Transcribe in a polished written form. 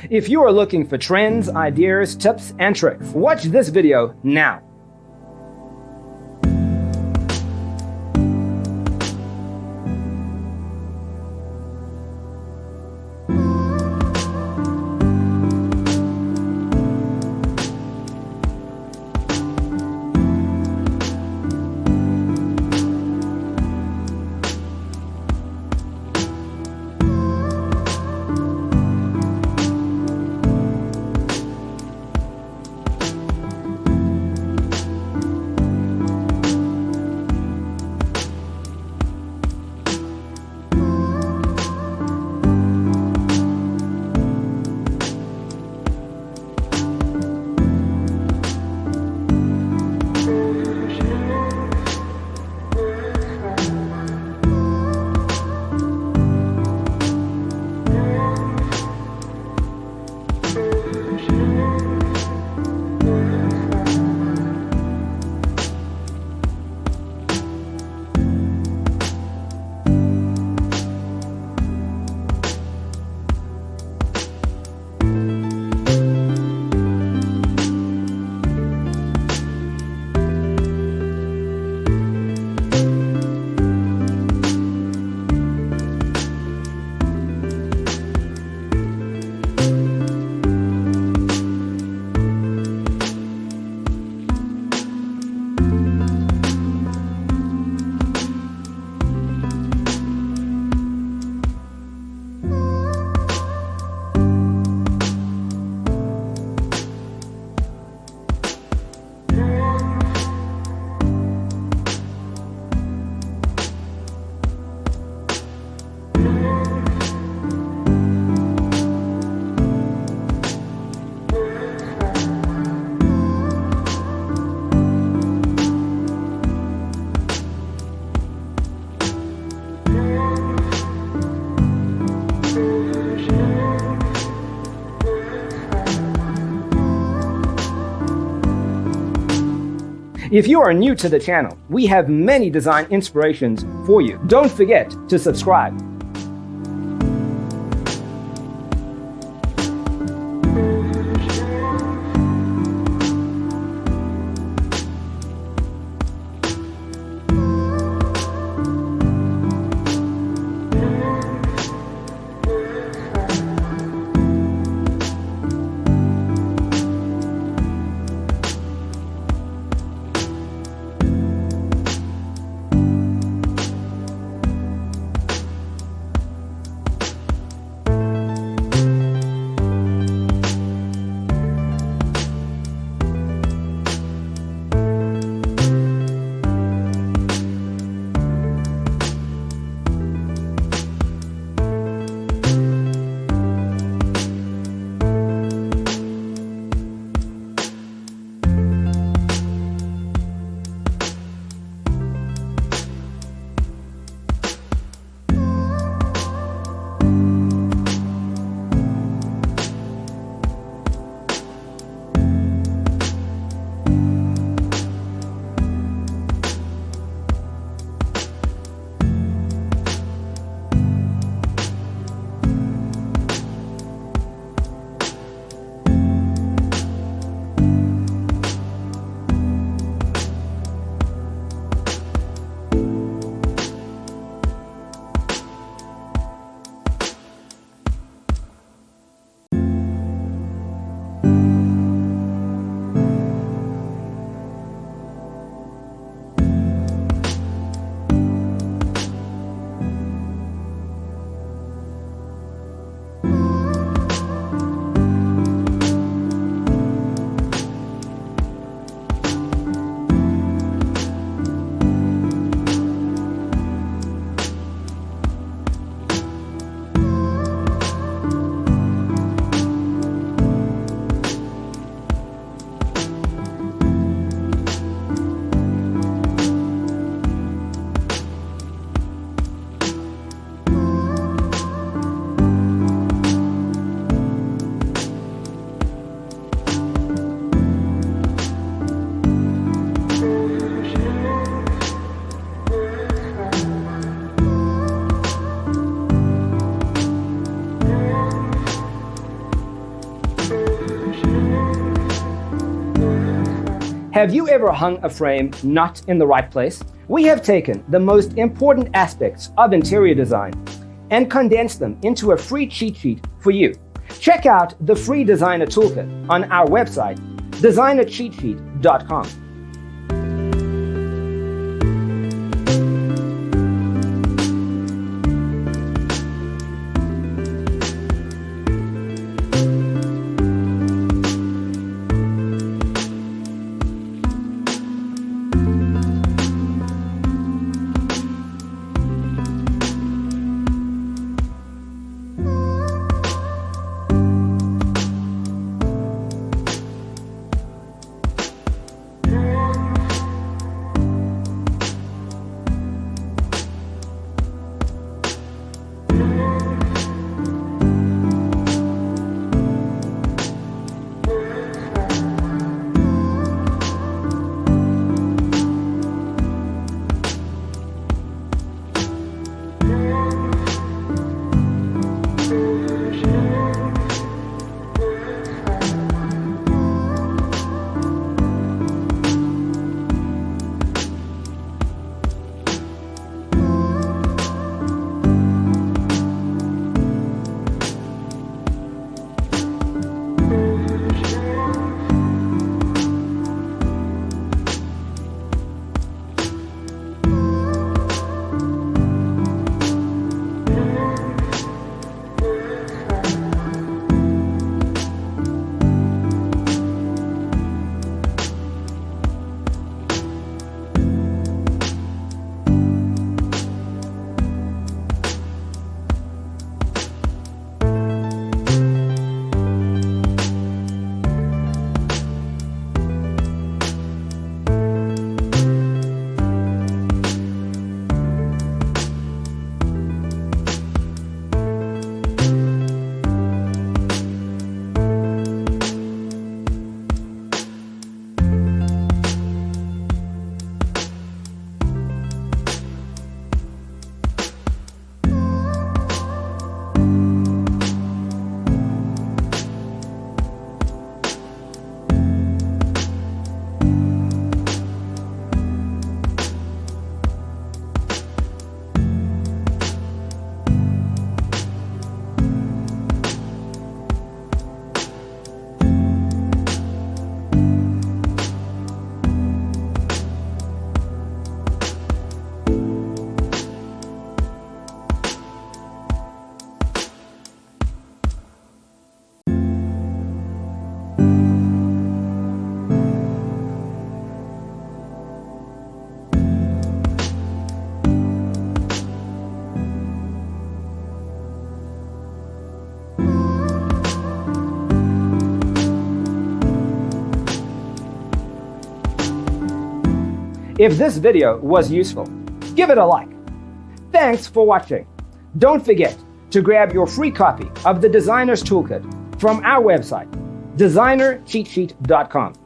If you are looking for trends, ideas, tips, and tricks, watch this video now. If you are new to the channel, we have many design inspirations for you. Don't forget to subscribe. Have you ever hung a frame not in the right place? We have taken the most important aspects of interior design and condensed them into a free cheat sheet for you. Check out the free designer toolkit on our website, designercheatsheet.com. If this video was useful, give it a like. Thanks for watching. Don't forget to grab your free copy of the Designer's Toolkit from our website, designercheatsheet.com.